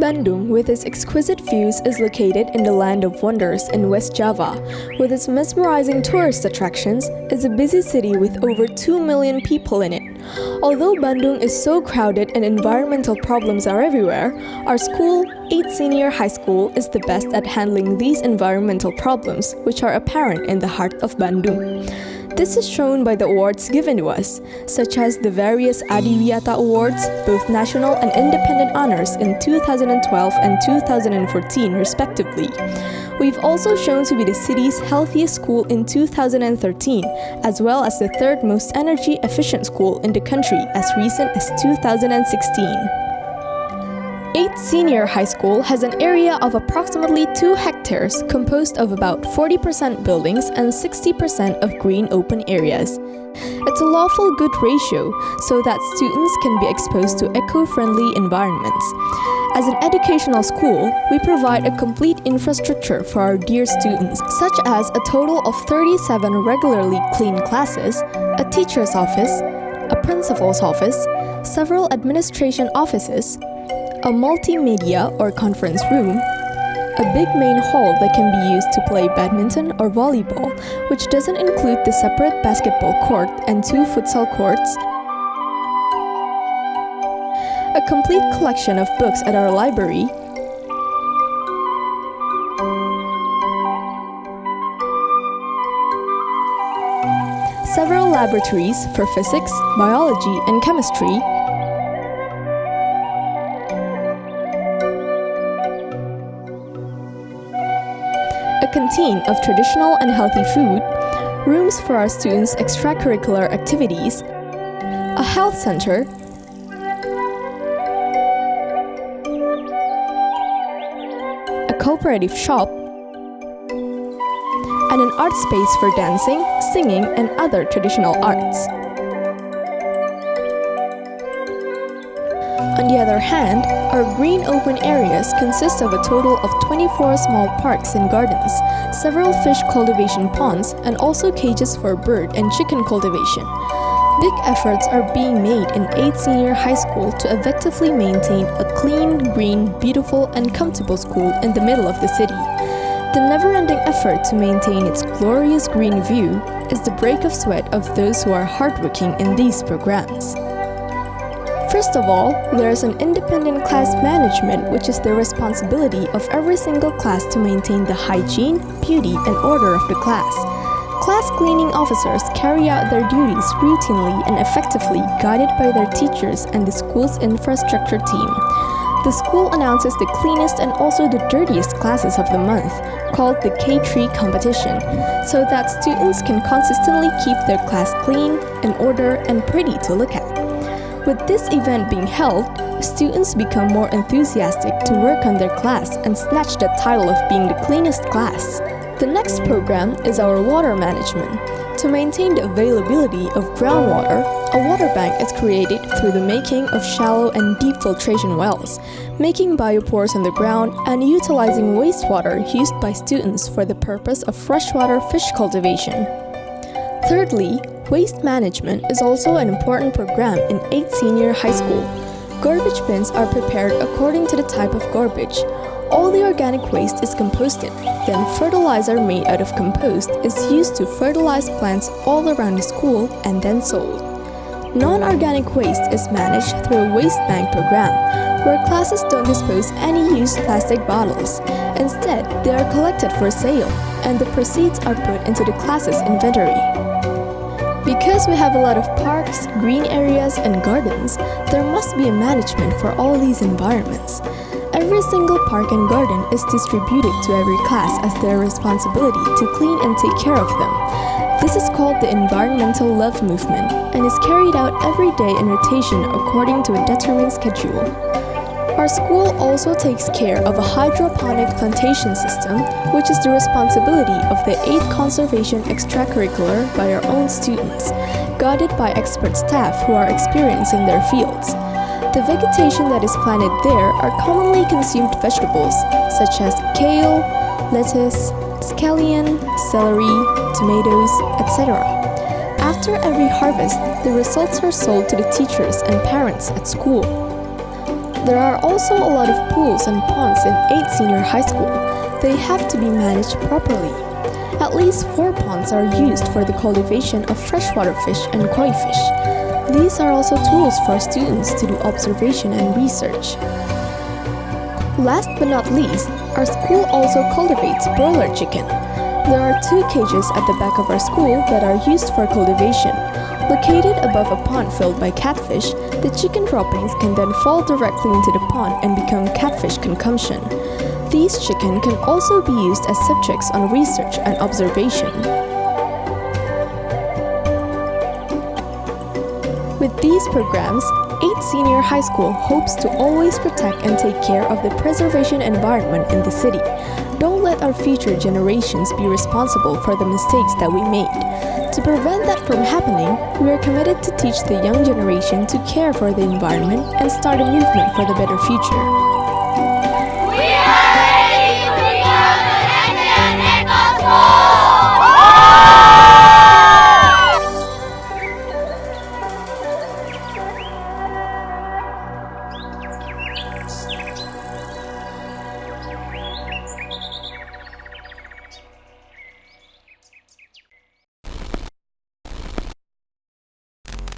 Bandung, with its exquisite views, is located in the land of wonders in West Java. With its mesmerizing tourist attractions, it's a busy city with over 2 million people in it. Although Bandung is so crowded and environmental problems are everywhere, our school, 8 Senior High School, is the best at handling these environmental problems, which are apparent in the heart of Bandung. This is shown by the awards given to us, such as the various Adiwiyata Awards, both national and independent honors in 2012 and 2014 respectively. We've also shown to be the city's healthiest school in 2013, as well as the third most energy efficient school in the country as recent as 2016. 8 Senior High School has an area of approximately 2 hectares composed of about 40% buildings and 60% of green open areas. It's a lawful good ratio so that students can be exposed to eco-friendly environments. As an educational school, we provide a complete infrastructure for our dear students, such as a total of 37 regularly cleaned classes, a teacher's office, a principal's office, several administration offices, a multimedia or conference room, a big main hall that can be used to play badminton or volleyball, which doesn't include the separate basketball court and 2 futsal courts, a complete collection of books at our library, several laboratories for physics, biology, and chemistry, a canteen of traditional and healthy food, rooms for our students' extracurricular activities, a health center, a cooperative shop, and an art space for dancing, singing, and other traditional arts. On the other hand, our green open areas consist of a total of 24 small parks and gardens, several fish cultivation ponds, and also cages for bird and chicken cultivation. Big efforts are being made in 8 Senior High School to effectively maintain a clean, green, beautiful, and comfortable school in the middle of the city. The never-ending effort to maintain its glorious green view is the break of sweat of those who are hardworking in these programs. First of all, there is an independent class management, which is the responsibility of every single class to maintain the hygiene, beauty, and order of the class. Class cleaning officers carry out their duties routinely and effectively, guided by their teachers and the school's infrastructure team. The school announces the cleanest and also the dirtiest classes of the month, called the K3 competition, so that students can consistently keep their class clean, in order, and pretty to look at. With this event being held, students become more enthusiastic to work on their class and snatch the title of being the cleanest class. The next program is our water management. To maintain the availability of groundwater, a water bank is created through the making of shallow and deep filtration wells, making biopores on the ground, and utilizing wastewater used by students for the purpose of freshwater fish cultivation. Thirdly, waste management is also an important program in 8 Senior High School. Garbage bins are prepared according to the type of garbage. All the organic waste is composted, then fertilizer made out of compost is used to fertilize plants all around the school and then sold. Non-organic waste is managed through a waste bank program, where classes don't dispose any used plastic bottles. Instead, they are collected for sale, and the proceeds are put into the class's inventory. Because we have a lot of parks, green areas, and gardens, there must be a management for all these environments. Every single park and garden is distributed to every class as their responsibility to clean and take care of them. This is called the environmental love movement and is carried out every day in rotation according to a determined schedule. Our school also takes care of a hydroponic plantation system, which is the responsibility of the 8 conservation extracurricular by our own students, guided by expert staff who are experienced in their fields. The vegetation that is planted there are commonly consumed vegetables, such as kale, lettuce, scallion, celery, tomatoes, etc. After every harvest, the results are sold to the teachers and parents at school. There are also a lot of pools and ponds in 8 senior high school. They have to be managed properly. At least 4 ponds are used for the cultivation of freshwater fish and koi fish. These are also tools for students to do observation and research. Last but not least, our school also cultivates broiler chicken. There are 2 cages at the back of our school that are used for cultivation. Located above a pond filled by catfish, the chicken droppings can then fall directly into the pond and become catfish consumption. These chicken can also be used as subjects on research and observation. With these programs, 8 Senior High School hopes to always protect and take care of the preservation environment in the city. Don't let our future generations be responsible for the mistakes that we made. To prevent that from happening, we are committed to teach the young generation to care for the environment and start a movement for the better future. We are ready to become an Asean Eco School!